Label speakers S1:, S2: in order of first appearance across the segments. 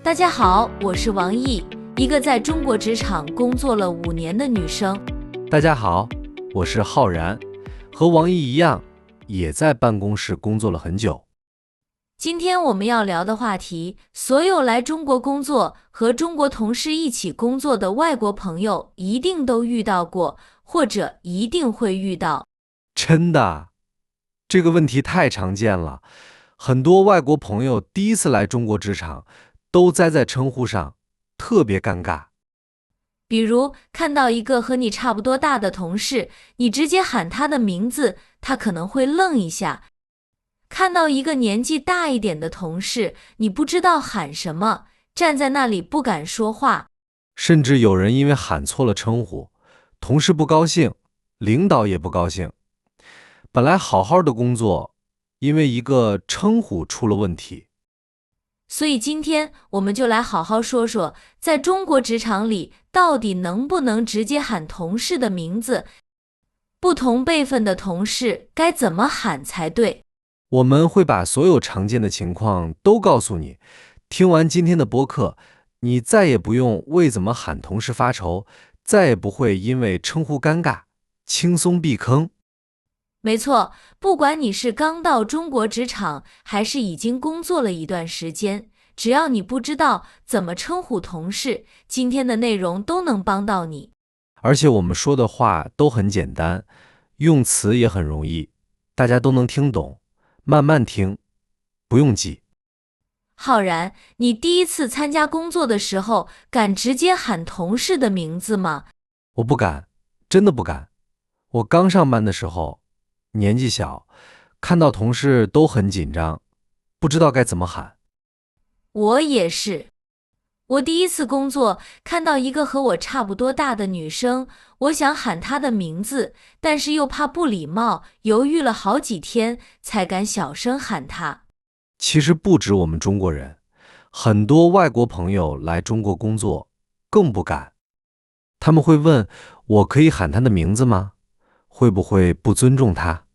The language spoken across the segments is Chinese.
S1: 大家好，我是王毅，一个在中国职场工作了5年的女生。
S2: 大家好，我是浩然，和王毅一样，也在办公室工作了很久。
S1: 今天我们要聊的话题，所有来中国工作和中国同事一起工作的外国朋友一定都遇到过，或者一定会遇到。
S2: 真的，这个问题太常见了，很多外国朋友第一次来中国职场，都栽在称呼上，特别尴尬。
S1: 比如看到一个和你差不多大的同事，你直接喊他的名字，他可能会愣一下。看到一个年纪大一点的同事，你不知道喊什么，站在那里不敢说话。
S2: 甚至有人因为喊错了称呼，同事不高兴，领导也不高兴。本来好好的工作，因为一个称呼出了问题。
S1: 所以今天我们就来好好说说，在中国职场里，到底能不能直接喊同事的名字？不同辈分的同事该怎么喊才对？
S2: 我们会把所有常见的情况都告诉你。听完今天的播客，你再也不用为怎么喊同事发愁，再也不会因为称呼尴尬，轻松避坑。
S1: 没错，不管你是刚到中国职场，还是已经工作了一段时间，只要你不知道怎么称呼同事，今天的内容都能帮到你。
S2: 而且我们说的话都很简单，用词也很容易，大家都能听懂。慢慢听，不用记。
S1: 浩然，你第一次参加工作的时候，敢直接喊同事的名字吗？
S2: 我不敢，真的不敢。我刚上班的时候，年纪小，看到同事都很紧张，不知道该怎么喊。
S1: 我也是。我第一次工作，看到一个和我差不多大的女生，我想喊她的名字，但是又怕不礼貌，犹豫了好几天，才敢小声喊她。
S2: 其实不止我们中国人，很多外国朋友来中国工作更不敢。他们会问，我可以喊他的名字吗？会不会不尊重他？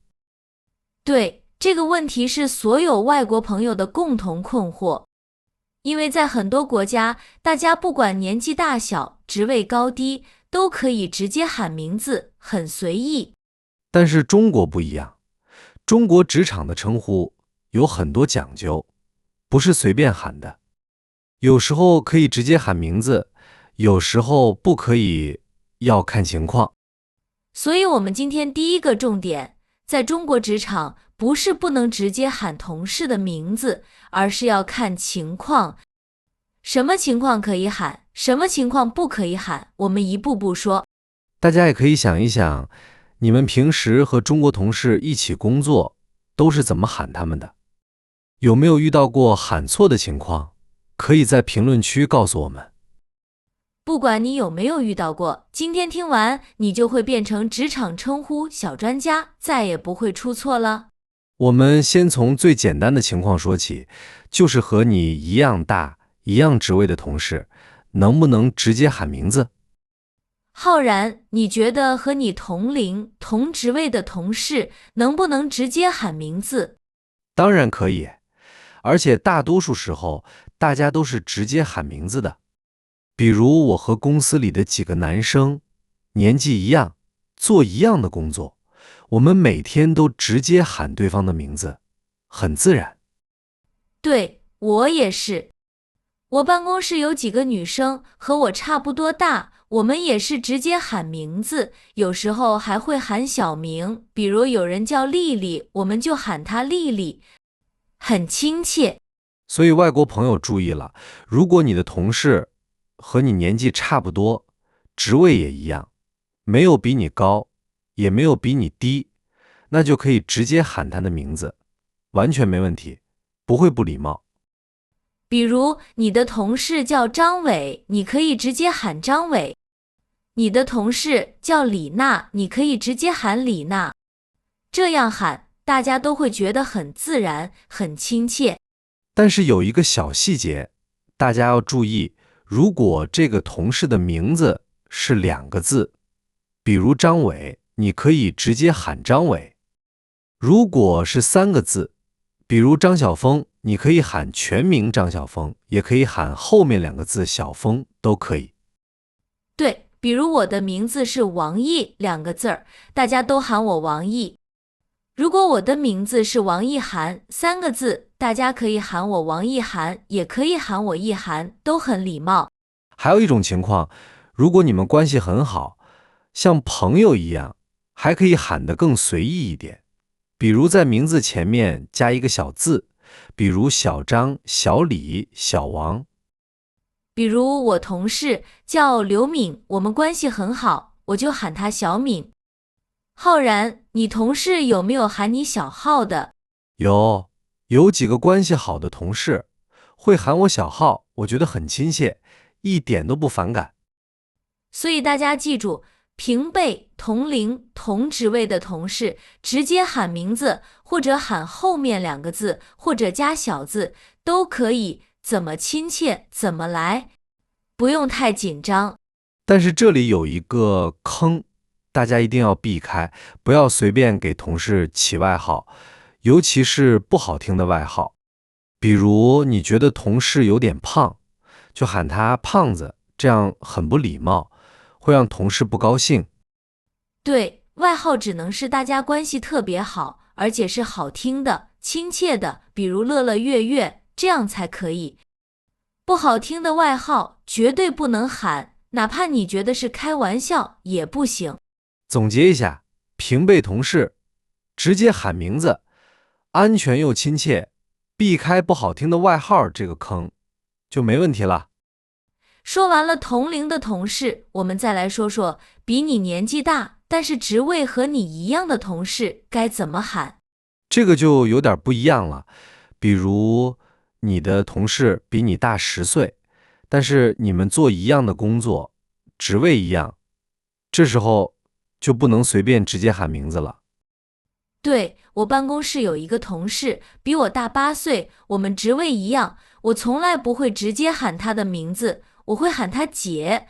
S1: 对，这个问题是所有外国朋友的共同困惑。因为在很多国家，大家不管年纪大小、职位高低，都可以直接喊名字，很随意。
S2: 但是中国不一样，中国职场的称呼有很多讲究，不是随便喊的。有时候可以直接喊名字，有时候不可以，要看情况。
S1: 所以我们今天第一个重点，在中国职场，不是不能直接喊同事的名字，而是要看情况。什么情况可以喊，什么情况不可以喊，我们一步步说。
S2: 大家也可以想一想，你们平时和中国同事一起工作，都是怎么喊他们的？有没有遇到过喊错的情况？可以在评论区告诉我们。
S1: 不管你有没有遇到过，今天听完，你就会变成职场称呼小专家，再也不会出错了。
S2: 我们先从最简单的情况说起，就是和你一样大、一样职位的同事，能不能直接喊名字？
S1: 浩然，你觉得和你同龄、同职位的同事，能不能直接喊名字？
S2: 当然可以，而且大多数时候，大家都是直接喊名字的。比如我和公司里的几个男生，年纪一样，做一样的工作，我们每天都直接喊对方的名字，很自然。
S1: 对，我也是。我办公室有几个女生和我差不多大，我们也是直接喊名字，有时候还会喊小名，比如有人叫丽丽，我们就喊她丽丽，很亲切。
S2: 所以外国朋友注意了，如果你的同事和你年纪差不多，职位也一样，没有比你高，也没有比你低，那就可以直接喊他的名字，完全没问题，不会不礼貌。
S1: 比如你的同事叫张伟，你可以直接喊张伟；你的同事叫李娜，你可以直接喊李娜。这样喊，大家都会觉得很自然，很亲切。
S2: 但是有一个小细节，大家要注意，如果这个同事的名字是2个字，比如张伟，你可以直接喊张伟；如果是3个字，比如张晓峰，你可以喊全名张晓峰，也可以喊后面2个字小峰，都可以。
S1: 对，比如我的名字是王毅2个字儿，大家都喊我王毅。如果我的名字是王一涵3个字，大家可以喊我王一涵，也可以喊我一涵，都很礼貌。
S2: 还有一种情况，如果你们关系很好，像朋友一样，还可以喊得更随意一点，比如在名字前面加一个小字，比如小张、小李、小王。
S1: 比如我同事叫刘敏，我们关系很好，我就喊他小敏。浩然，你同事有没有喊你小浩的？
S2: 有几个关系好的同事会喊我小浩，我觉得很亲切，一点都不反感。
S1: 所以大家记住，平辈、同龄、同职位的同事，直接喊名字，或者喊后面2个字，或者加小字，都可以，怎么亲切怎么来，不用太紧张。
S2: 但是这里有一个坑，大家一定要避开，不要随便给同事起外号，尤其是不好听的外号。比如你觉得同事有点胖，就喊他胖子，这样很不礼貌，会让同事不高兴。
S1: 对，外号只能是大家关系特别好，而且是好听的、亲切的，比如乐乐、月月，这样才可以。不好听的外号绝对不能喊，哪怕你觉得是开玩笑也不行。
S2: 总结一下，平辈同事直接喊名字，安全又亲切，避开不好听的外号，这个坑就没问题了。
S1: 说完了同龄的同事，我们再来说说比你年纪大，但是职位和你一样的同事该怎么喊。
S2: 这个就有点不一样了。比如你的同事比你大10岁，但是你们做一样的工作，职位一样，这时候就不能随便直接喊名字了。
S1: 对，我办公室有一个同事比我大8岁，我们职位一样，我从来不会直接喊他的名字，我会喊他姐。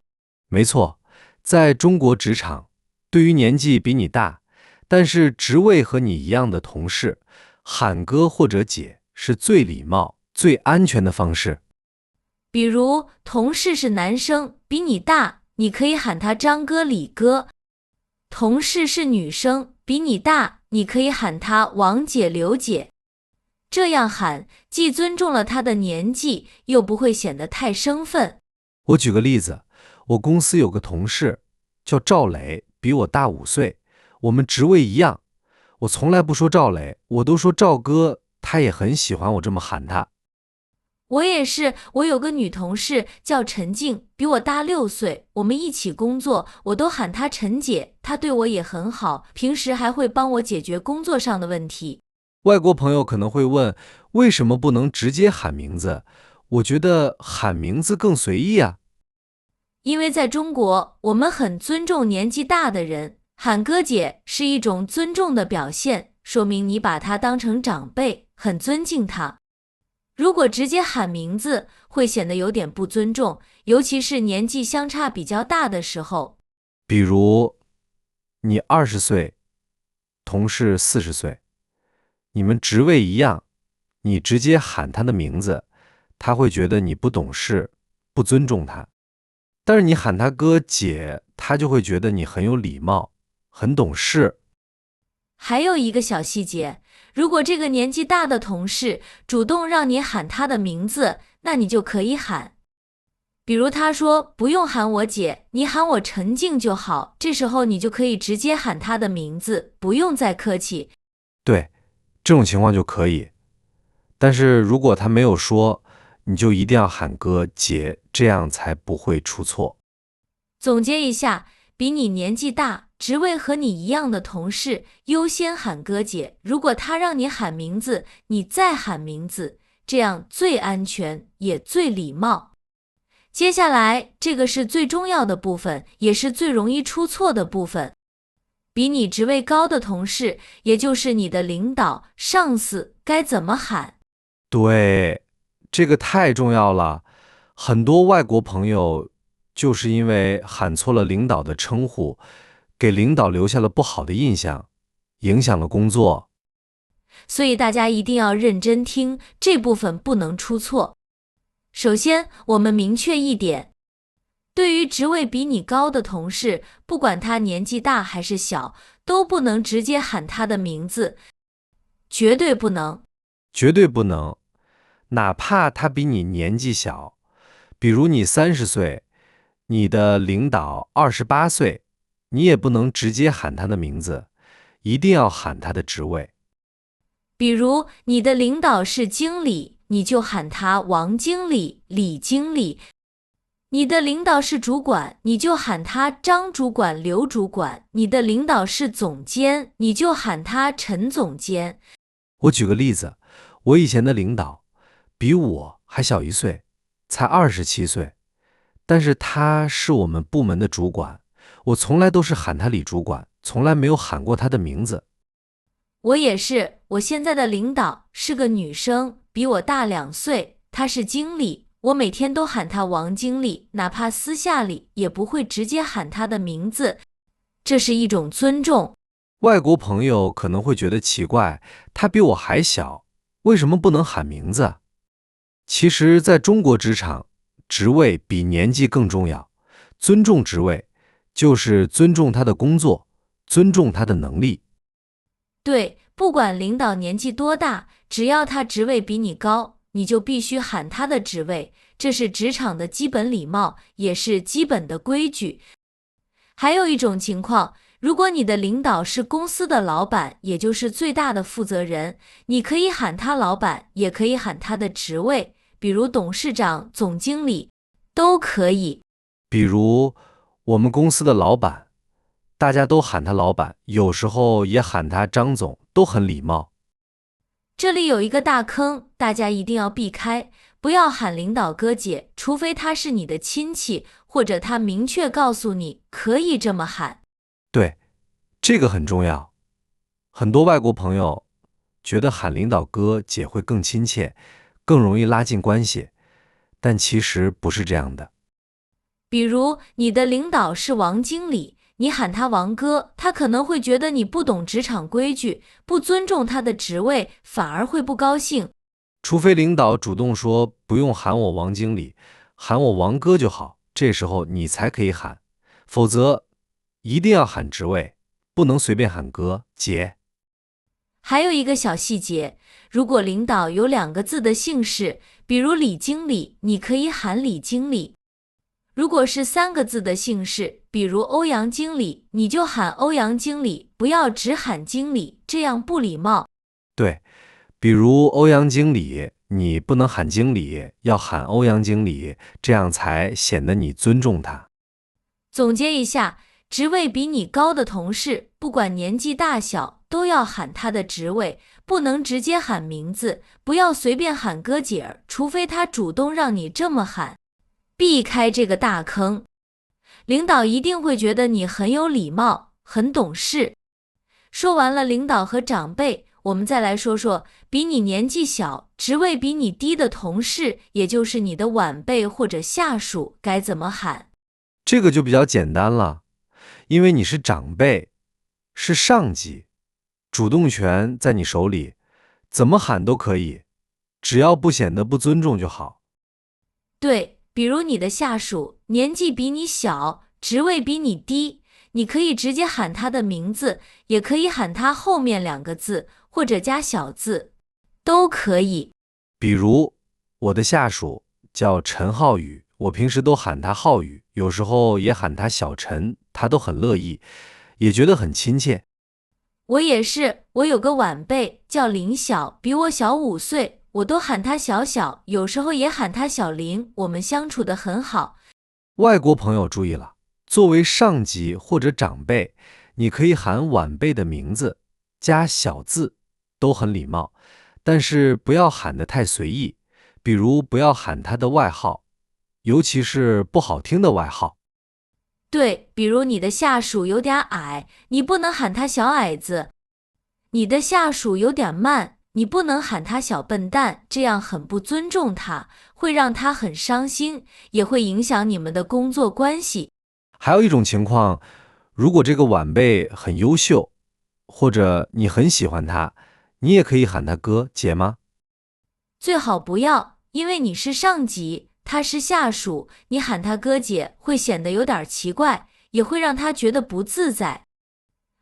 S2: 没错，在中国职场，对于年纪比你大，但是职位和你一样的同事，喊哥或者姐是最礼貌、最安全的方式。
S1: 比如同事是男生，比你大，你可以喊他张哥、李哥；同事是女生，比你大，你可以喊他王姐、刘姐。这样喊，既尊重了他的年纪，又不会显得太生分。
S2: 我举个例子，我公司有个同事叫赵磊，比我大5岁，我们职位一样，我从来不说赵磊，我都说赵哥，他也很喜欢我这么喊他。
S1: 我也是，我有个女同事叫陈静，比我大6岁，我们一起工作，我都喊她陈姐，她对我也很好，平时还会帮我解决工作上的问题。
S2: 外国朋友可能会问，为什么不能直接喊名字？我觉得喊名字更随意啊。
S1: 因为在中国，我们很尊重年纪大的人，喊哥姐是一种尊重的表现，说明你把他当成长辈，很尊敬他。如果直接喊名字，会显得有点不尊重，尤其是年纪相差比较大的时候。
S2: 比如你20岁，同事40岁，你们职位一样，你直接喊他的名字，他会觉得你不懂事，不尊重他。但是你喊他哥姐，他就会觉得你很有礼貌，很懂事。
S1: 还有一个小细节，如果这个年纪大的同事主动让你喊他的名字，那你就可以喊。比如他说不用喊我姐，你喊我陈静就好，这时候你就可以直接喊他的名字，不用再客气。
S2: 对，这种情况就可以。但是如果他没有说，你就一定要喊哥姐，这样才不会出错。
S1: 总结一下，比你年纪大，职位和你一样的同事，优先喊哥姐。如果他让你喊名字，你再喊名字，这样最安全，也最礼貌。接下来，这个是最重要的部分，也是最容易出错的部分。比你职位高的同事，也就是你的领导、上司，该怎么喊？
S2: 对，这个太重要了。很多外国朋友就是因为喊错了领导的称呼，给领导留下了不好的印象，影响了工作。
S1: 所以大家一定要认真听，这部分不能出错。首先，我们明确一点，对于职位比你高的同事，不管他年纪大还是小，都不能直接喊他的名字，绝对不能。
S2: 绝对不能，哪怕他比你年纪小，比如你30岁，你的领导28岁，你也不能直接喊他的名字，一定要喊他的职位。
S1: 比如你的领导是经理，你就喊他王经理、李经理；你的领导是主管，你就喊他张主管、刘主管；你的领导是总监，你就喊他陈总监。
S2: 我举个例子，我以前的领导比我还小1岁，才27岁，但是他是我们部门的主管，我从来都是喊他李主管，从来没有喊过他的名字。
S1: 我也是，我现在的领导是个女生，比我大2岁，她是经理，我每天都喊她王经理，哪怕私下里也不会直接喊她的名字，这是一种尊重。
S2: 外国朋友可能会觉得奇怪，他比我还小，为什么不能喊名字？其实在中国职场，职位比年纪更重要，尊重职位就是尊重他的工作，尊重他的能力。
S1: 对，不管领导年纪多大，只要他职位比你高，你就必须喊他的职位，这是职场的基本礼貌，也是基本的规矩。还有一种情况，如果你的领导是公司的老板，也就是最大的负责人，你可以喊他老板，也可以喊他的职位，比如董事长、总经理，都可以。
S2: 比如我们公司的老板，大家都喊他老板，有时候也喊他张总，都很礼貌。
S1: 这里有一个大坑，大家一定要避开，不要喊领导哥姐，除非他是你的亲戚，或者他明确告诉你可以这么喊。
S2: 对，这个很重要。很多外国朋友觉得喊领导哥姐会更亲切，更容易拉近关系，但其实不是这样的。
S1: 比如你的领导是王经理，你喊他王哥，他可能会觉得你不懂职场规矩，不尊重他的职位，反而会不高兴。
S2: 除非领导主动说不用喊我王经理，喊我王哥就好，这时候你才可以喊，否则一定要喊职位，不能随便喊哥姐。
S1: 还有一个小细节，如果领导有2个字的姓氏，比如李经理，你可以喊李经理；如果是3个字的姓氏，比如欧阳经理，你就喊欧阳经理，不要只喊经理，这样不礼貌。
S2: 对，比如欧阳经理，你不能喊经理，要喊欧阳经理，这样才显得你尊重他。
S1: 总结一下，职位比你高的同事，不管年纪大小，都要喊他的职位，不能直接喊名字，不要随便喊哥姐儿，除非他主动让你这么喊。避开这个大坑，领导一定会觉得你很有礼貌，很懂事。说完了领导和长辈，我们再来说说比你年纪小、职位比你低的同事，也就是你的晚辈或者下属，该怎么喊。
S2: 这个就比较简单了，因为你是长辈，是上级，主动权在你手里，怎么喊都可以，只要不显得不尊重就好。
S1: 对，比如你的下属年纪比你小，职位比你低，你可以直接喊他的名字，也可以喊他后面2个字，或者加小字，都可以。
S2: 比如我的下属叫陈浩宇，我平时都喊他浩宇，有时候也喊他小陈，他都很乐意，也觉得很亲切。
S1: 我也是，我有个晚辈叫林晓，比我小5岁，我都喊他小小，有时候也喊他小林，我们相处得很好。
S2: 外国朋友注意了，作为上级或者长辈，你可以喊晚辈的名字，加小字，都很礼貌，但是不要喊得太随意，比如不要喊他的外号，尤其是不好听的外号。
S1: 对，比如你的下属有点矮，你不能喊他小矮子；你的下属有点慢，你不能喊他小笨蛋，这样很不尊重他，会让他很伤心，也会影响你们的工作关系。
S2: 还有一种情况，如果这个晚辈很优秀，或者你很喜欢他，你也可以喊他哥、姐吗？
S1: 最好不要，因为你是上级，他是下属，你喊他哥姐会显得有点奇怪，也会让他觉得不自在。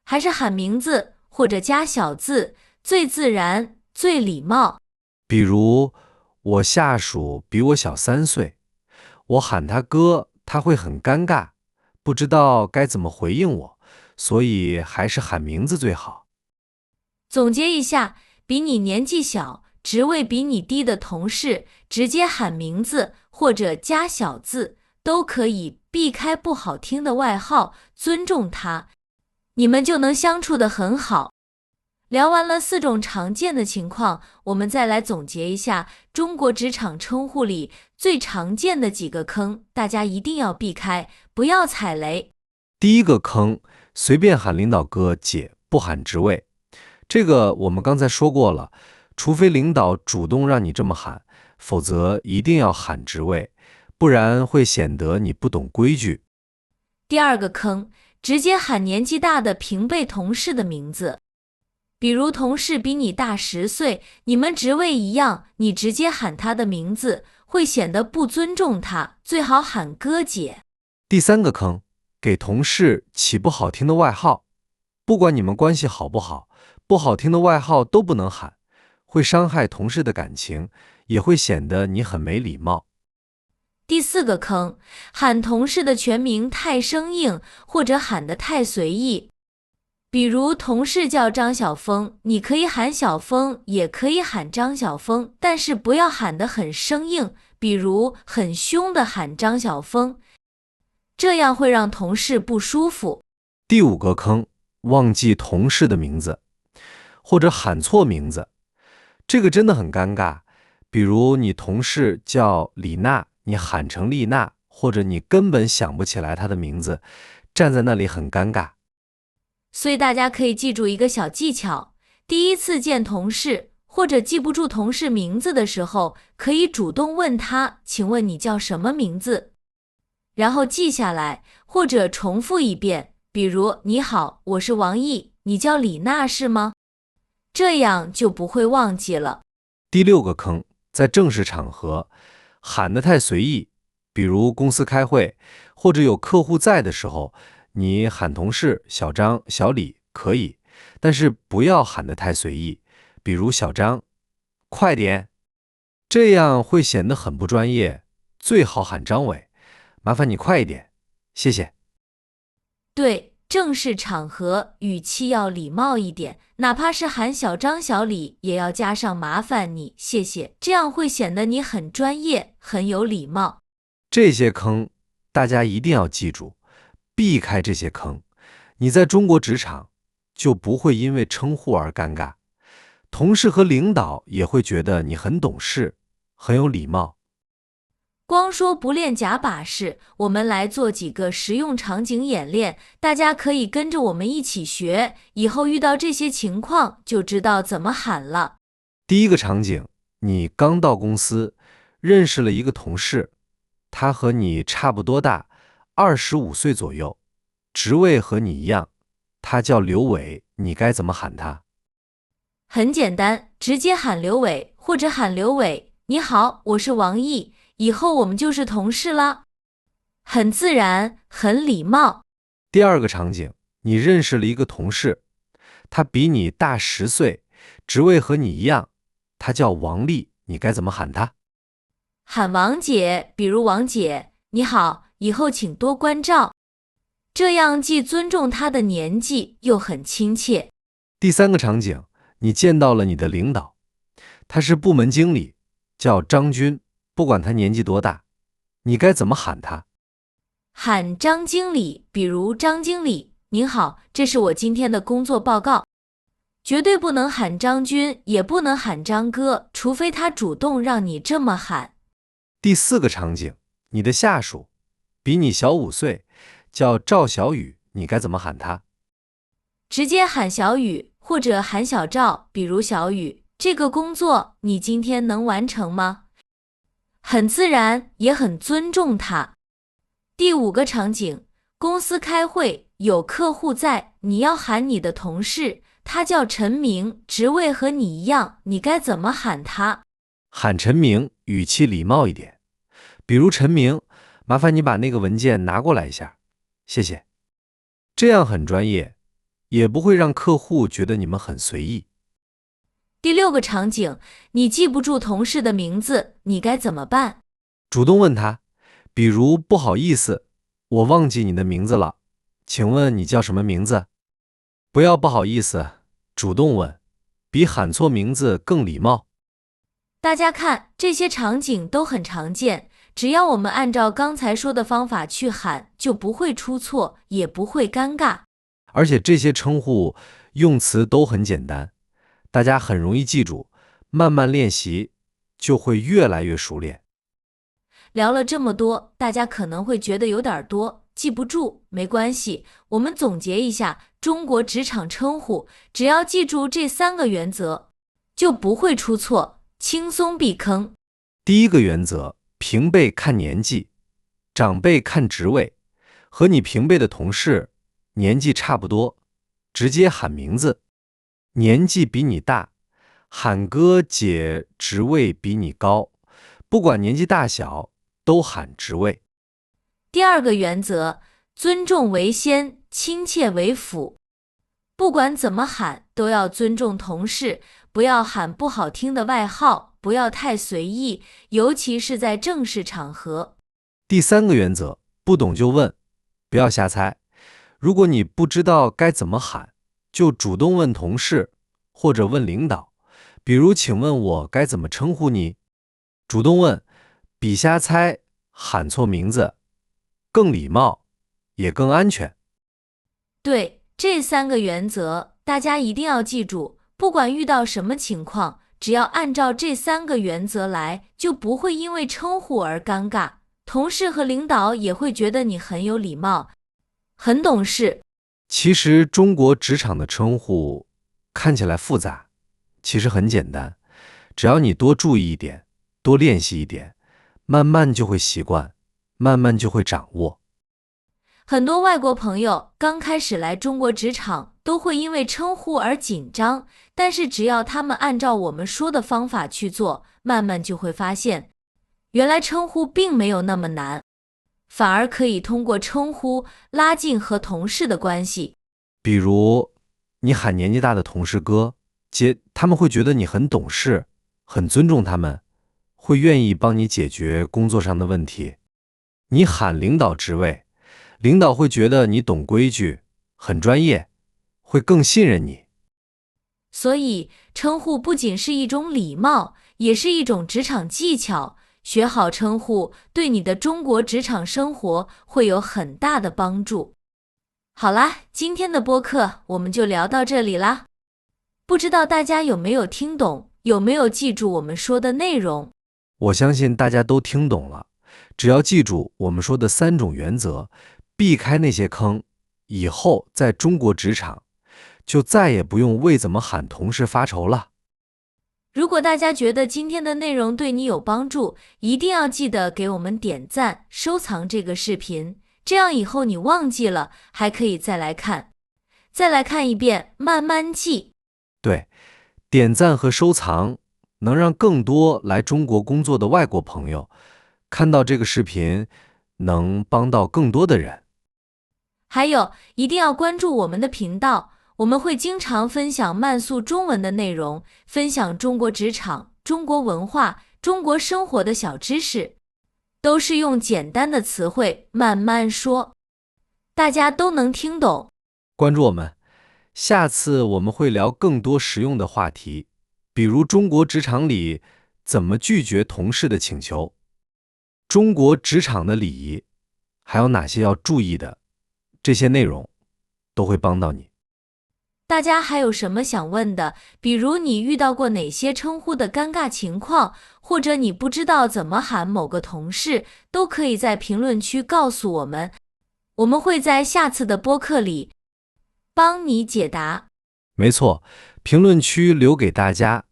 S1: 还是喊名字或者加小字，最自然、最礼貌。
S2: 比如，我下属比我小3岁，我喊他哥，他会很尴尬，不知道该怎么回应我，所以还是喊名字最好。
S1: 总结一下，比你年纪小、职位比你低的同事，直接喊名字或者加小字，都可以避开不好听的外号，尊重他，你们就能相处得很好。聊完了4种常见的情况，我们再来总结一下中国职场称呼里最常见的几个坑，大家一定要避开，不要踩雷。
S2: 第一个坑，随便喊领导哥、姐，不喊职位。这个我们刚才说过了，除非领导主动让你这么喊，否则一定要喊职位，不然会显得你不懂规矩。
S1: 第二个坑，直接喊年纪大的平辈同事的名字。比如同事比你大10岁，你们职位一样，你直接喊他的名字，会显得不尊重他，最好喊哥姐。
S2: 第三个坑，给同事起不好听的外号，不管你们关系好不好，不好听的外号都不能喊，会伤害同事的感情，也会显得你很没礼貌。
S1: 第4个坑，喊同事的全名太生硬，或者喊得太随意。比如同事叫张晓峰，你可以喊小峰，也可以喊张晓峰，但是不要喊得很生硬，比如很凶的喊张晓峰，这样会让同事不舒服。
S2: 第5个坑，忘记同事的名字，或者喊错名字，这个真的很尴尬。比如你同事叫李娜，你喊成丽娜，或者你根本想不起来她的名字，站在那里很尴尬。
S1: 所以大家可以记住一个小技巧，第一次见同事或者记不住同事名字的时候，可以主动问他，请问你叫什么名字？然后记下来，或者重复一遍，比如你好，我是王毅，你叫李娜是吗？这样就不会忘记了。
S2: 第6个坑，在正式场合喊得太随意，比如公司开会或者有客户在的时候，你喊同事小张、小李可以，但是不要喊得太随意，比如小张，快点，这样会显得很不专业，最好喊张伟，麻烦你快一点，谢谢。
S1: 对，正式场合语气要礼貌一点，哪怕是喊小张、小李，也要加上麻烦你、谢谢，这样会显得你很专业、很有礼貌。
S2: 这些坑大家一定要记住，避开这些坑，你在中国职场就不会因为称呼而尴尬，同事和领导也会觉得你很懂事，很有礼貌。
S1: 光说不练假把式，我们来做几个实用场景演练，大家可以跟着我们一起学，以后遇到这些情况就知道怎么喊了。
S2: 第一个场景，你刚到公司，认识了一个同事，他和你差不多大，25岁左右，职位和你一样，他叫刘伟，你该怎么喊他？
S1: 很简单，直接喊刘伟，或者喊刘伟，你好，我是王毅，以后我们就是同事了。很自然，很礼貌。
S2: 第二个场景，你认识了一个同事，他比你大10岁，职位和你一样，他叫王丽，你该怎么喊他？
S1: 喊王姐，比如王姐，你好，以后请多关照。这样既尊重他的年纪，又很亲切。
S2: 第三个场景，你见到了你的领导，他是部门经理，叫张军，不管他年纪多大，你该怎么喊他？
S1: 喊张经理，比如张经理，您好，这是我今天的工作报告。绝对不能喊张军，也不能喊张哥，除非他主动让你这么喊。
S2: 第四个场景，你的下属比你小5岁，叫赵小雨，你该怎么喊他？
S1: 直接喊小雨，或者喊小赵，比如小雨，这个工作你今天能完成吗？很自然，也很尊重他。第5个场景，公司开会，有客户在，你要喊你的同事，他叫陈明，职位和你一样，你该怎么喊他？
S2: 喊陈明，语气礼貌一点。比如陈明，麻烦你把那个文件拿过来一下，谢谢。这样很专业，也不会让客户觉得你们很随意。
S1: 第6个场景，你记不住同事的名字，你该怎么办？
S2: 主动问他，比如不好意思，我忘记你的名字了，请问你叫什么名字？不要不好意思，主动问，比喊错名字更礼貌。
S1: 大家看，这些场景都很常见，只要我们按照刚才说的方法去喊，就不会出错，也不会尴尬。
S2: 而且这些称呼用词都很简单，大家很容易记住，慢慢练习就会越来越熟练。
S1: 聊了这么多，大家可能会觉得有点多，记不住，没关系，我们总结一下中国职场称呼，只要记住这3个原则，就不会出错，轻松避坑。
S2: 第1个原则，平辈看年纪，长辈看职位，和你平辈的同事年纪差不多，直接喊名字。年纪比你大，喊哥姐，职位比你高，不管年纪大小，都喊职位。
S1: 第2个原则，尊重为先，亲切为辅。不管怎么喊，都要尊重同事，不要喊不好听的外号，不要太随意，尤其是在正式场合。
S2: 第3个原则，不懂就问，不要瞎猜。如果你不知道该怎么喊，就主动问同事或者问领导，比如请问我该怎么称呼你？主动问，比瞎猜喊错名字更礼貌，也更安全。
S1: 对，这3个原则大家一定要记住，不管遇到什么情况，只要按照这3个原则来，就不会因为称呼而尴尬，同事和领导也会觉得你很有礼貌，很懂事。
S2: 其实中国职场的称呼看起来复杂，其实很简单，只要你多注意一点，多练习一点，慢慢就会习惯，慢慢就会掌握。
S1: 很多外国朋友刚开始来中国职场，都会因为称呼而紧张，但是只要他们按照我们说的方法去做，慢慢就会发现，原来称呼并没有那么难，反而可以通过称呼拉近和同事的关系。
S2: 比如你喊年纪大的同事哥姐，他们会觉得你很懂事，很尊重他们，会愿意帮你解决工作上的问题。你喊领导职位，领导会觉得你懂规矩，很专业，会更信任你。
S1: 所以称呼不仅是一种礼貌，也是一种职场技巧，学好称呼对你的中国职场生活会有很大的帮助。好啦，今天的播客我们就聊到这里啦。不知道大家有没有听懂，有没有记住我们说的内容？
S2: 我相信大家都听懂了，只要记住我们说的3种原则，避开那些坑，以后在中国职场就再也不用为怎么喊同事发愁了。
S1: 如果大家觉得今天的内容对你有帮助，一定要记得给我们点赞、收藏这个视频，这样以后你忘记了，还可以再来看一遍，慢慢记。
S2: 对，点赞和收藏能让更多来中国工作的外国朋友看到这个视频，能帮到更多的人。
S1: 还有，一定要关注我们的频道，我们会经常分享慢速中文的内容，分享中国职场、中国文化、中国生活的小知识，都是用简单的词汇慢慢说，大家都能听懂。
S2: 关注我们，下次我们会聊更多实用的话题，比如中国职场里怎么拒绝同事的请求，中国职场的礼仪，还有哪些要注意的，这些内容都会帮到你。
S1: 大家还有什么想问的？比如你遇到过哪些称呼的尴尬情况，或者你不知道怎么喊某个同事，都可以在评论区告诉我们，我们会在下次的播客里帮你解答。
S2: 没错，评论区留给大家，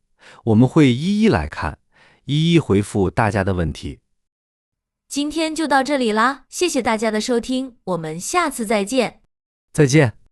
S2: 我们会一一来看，一一回复大家的问题。
S1: 今天就到这里啦，谢谢大家的收听，我们下次再见。
S2: 再见。